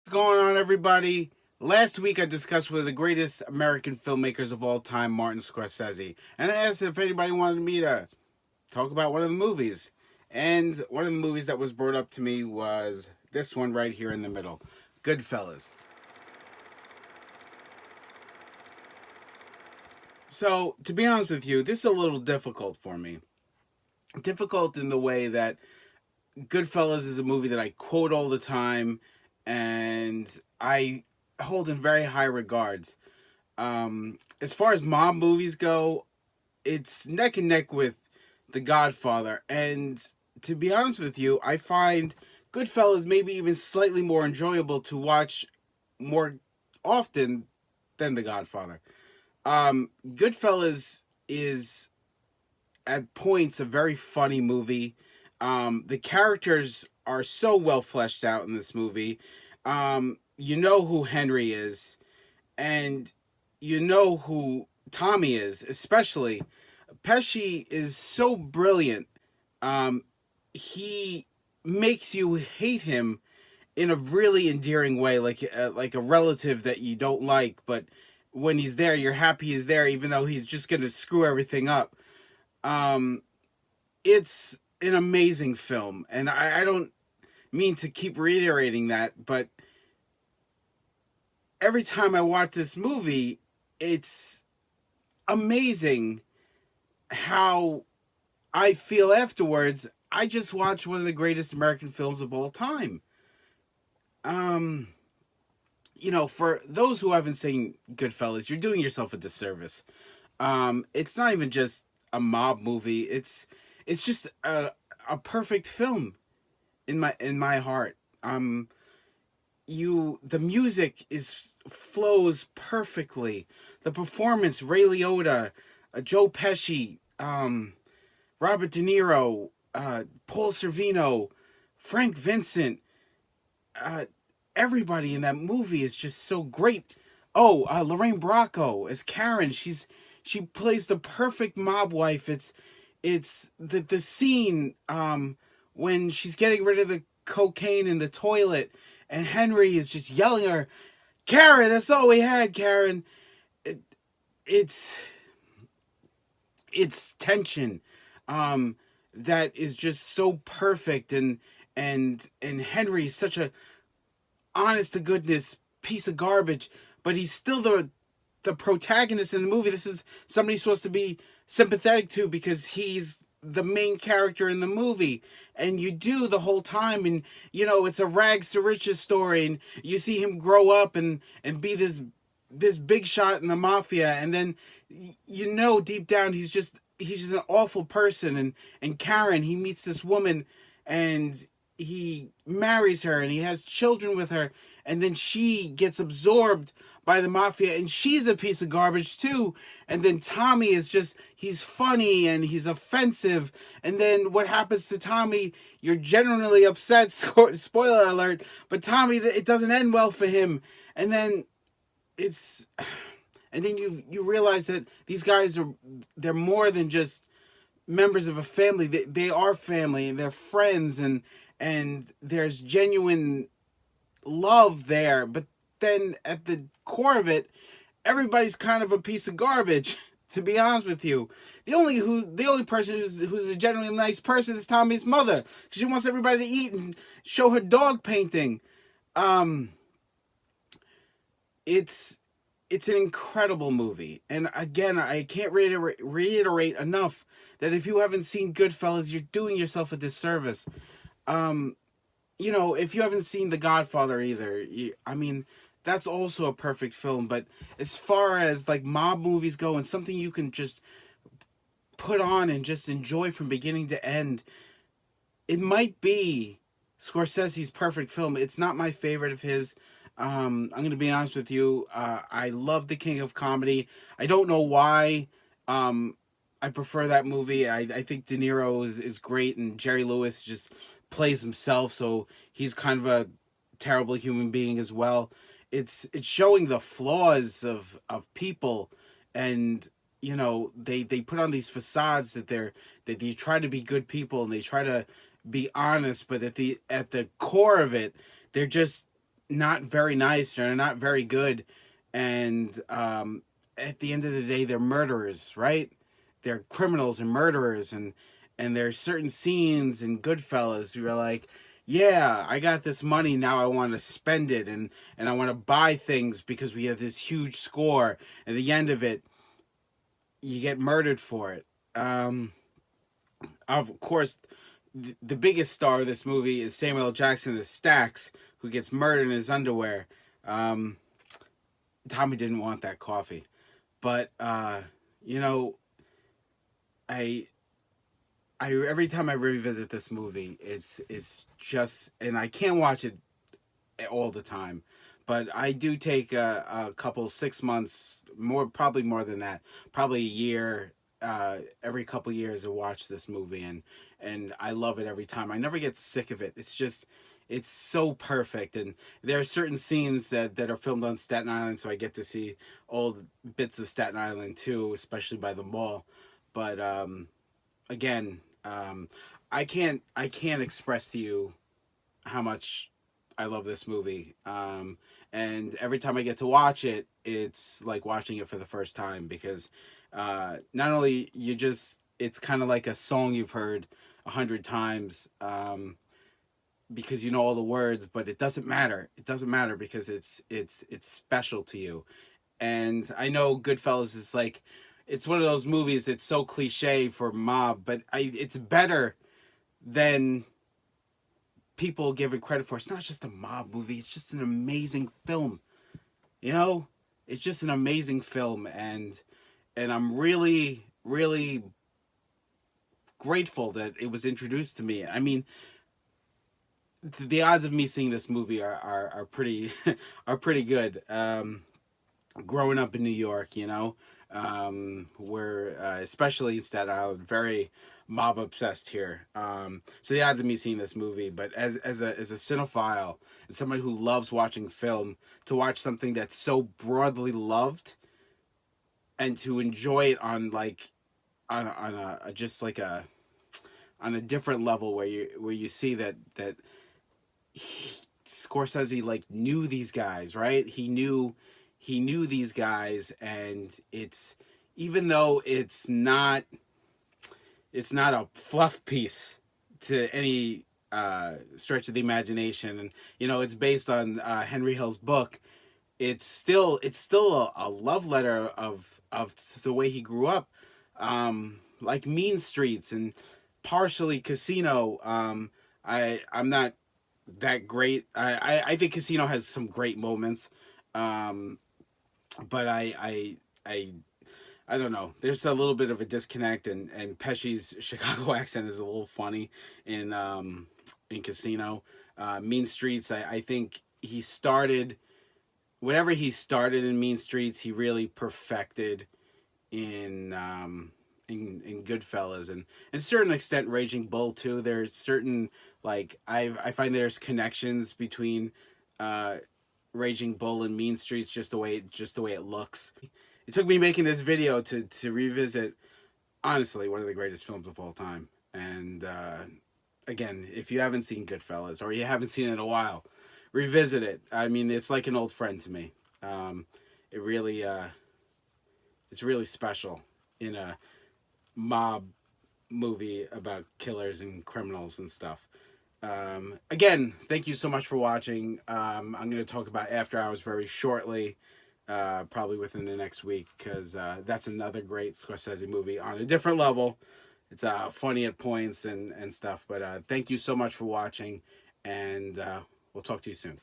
What's going on, everybody? Last week I discussed one of the greatest American filmmakers of all time, Martin Scorsese, and I asked if anybody wanted me to talk about one of the movies. And one of the movies that was brought up to me was this one right here in the middle, Goodfellas. So, to be honest with you, this is a little difficult for me. Difficult in the way that Goodfellas is a movie that I quote all the time and I hold in very high regards. As far as mob movies go, it's neck and neck with The Godfather. And to be honest with you, I find Goodfellas maybe even slightly more enjoyable to watch more often than The Godfather. Goodfellas is at points a very funny movie. The characters are so well fleshed out in this movie. You know who Henry is, and you know who Tommy is, especially. Pesci is so brilliant. He makes you hate him in a really endearing way, like a relative that you don't like, but when he's there, you're happy he's there, even though he's just gonna screw everything up. Um, it's an amazing film, and I don't mean to keep reiterating that, but every time I watch this movie, it's amazing how I feel afterwards. I just watched one of the greatest American films of all time. Um, for those who haven't seen Goodfellas, you're doing yourself a disservice. It's not even just a mob movie. It's just a perfect film in my heart. The music is flows perfectly. The performance, Ray Liotta, Joe Pesci, Robert De Niro, Paul Sorvino, Frank Vincent, uh, everybody in that movie is just so great. Oh, Lorraine Bracco as Karen. She plays the perfect mob wife. It's the scene when she's getting rid of the cocaine in the toilet, and Henry is just yelling at her, "Karen, that's all we had, Karen." It, it's it's tension that is just so perfect, and Henry's such a honest to goodness piece of garbage, but he's still the protagonist in the movie. This is somebody supposed to be sympathetic to because he's the main character in the movie, and you do the whole time, and it's a rags to riches story, and you see him grow up and be this big shot in the mafia, and then deep down he's just an awful person, and Karen, he meets this woman, and he marries her, and he has children with her, and then she gets absorbed by the mafia, and she's a piece of garbage too. And then Tommy is he's funny and he's offensive, and then what happens to Tommy, you're genuinely upset. Spoiler alert, but Tommy, it doesn't end well for him. And then it's and then you realize that these guys they're more than just members of a family. They are family, and they're friends, and there's genuine love there. But then at the core of it, everybody's kind of a piece of garbage. To be honest with you, the only person who's a genuinely nice person is Tommy's mother, because she wants everybody to eat and show her dog painting. Um, it's it's an incredible movie, and again, I can't reiterate enough that if you haven't seen Goodfellas, you're doing yourself a disservice. Um, if you haven't seen The Godfather either, I mean, that's also a perfect film. But as far as like mob movies go and something you can just put on and just enjoy from beginning to end, it might be Scorsese's perfect film. It's not my favorite of his. I'm going to be honest with you. I love The King of Comedy. I don't know why. I prefer that movie. I think De Niro is great, and Jerry Lewis just plays himself, so he's kind of a terrible human being as well. It's showing the flaws of people, and they put on these facades that they try to be good people and they try to be honest, but at the core of it, they're just not very nice. They're not very good, and at the end of the day, they're murderers, right? They're criminals and murderers, and there's certain scenes in Goodfellas where you're like, yeah, I got this money now. I want to spend it, and I want to buy things because we have this huge score. At the end of it, you get murdered for it. Of course, the biggest star of this movie is Samuel L. Jackson as Stax, who gets murdered in his underwear. Um, Tommy didn't want that coffee, but you know, I every time I revisit this movie, it's just, and I can't watch it all the time, but I do take a couple 6 months, probably more than that, probably a year, every couple years to watch this movie, and I love it every time. I never get sick of it. It's just, it's so perfect, and there are certain scenes that are filmed on Staten Island, so I get to see old bits of Staten Island too, especially by the mall. But again, I can't express to you how much I love this movie. And every time I get to watch it, it's like watching it for the first time because not only you just, it's kind of like a song you've heard 100 times, because you know all the words, but it doesn't matter. It doesn't matter because it's special to you. And I know Goodfellas is like, it's one of those movies that's so cliche for mob, but it's better than people give it credit for. It's not just a mob movie, it's just an amazing film. You know? It's just an amazing film, and I'm really, really grateful that it was introduced to me. I mean, the odds of me seeing this movie are pretty are pretty good. Growing up in New York, you know, we're especially in Staten Island, very mob obsessed here. So the odds of me seeing this movie, but as a cinephile and somebody who loves watching film, to watch something that's so broadly loved and to enjoy it on like on a just like a on a different level where you see that Scorsese like knew these guys, right? He knew these guys, and it's, even though it's not a fluff piece to any stretch of the imagination, and you know it's based on Henry Hill's book. It's still a love letter of the way he grew up, like Mean Streets and partially Casino. I'm not that great. I think Casino has some great moments, but I I don't know. There's a little bit of a disconnect, and Pesci's Chicago accent is a little funny in Casino. Mean Streets, I think he started, whatever he started in Mean Streets, he really perfected in in Goodfellas, and to a certain extent Raging Bull too. There's certain, like, I find there's connections between uh Raging Bull and Mean Streets, just the way it looks. It took me making this video to revisit, honestly, one of the greatest films of all time. And again, if you haven't seen Goodfellas, or you haven't seen it in a while, revisit it. I mean, it's like an old friend to me. It really it's really special in a mob movie about killers and criminals and stuff. Again, thank you so much for watching. I'm going to talk about After Hours very shortly, probably within the next week, because that's another great Scorsese movie on a different level. It's funny at points and stuff. But thank you so much for watching, and we'll talk to you soon.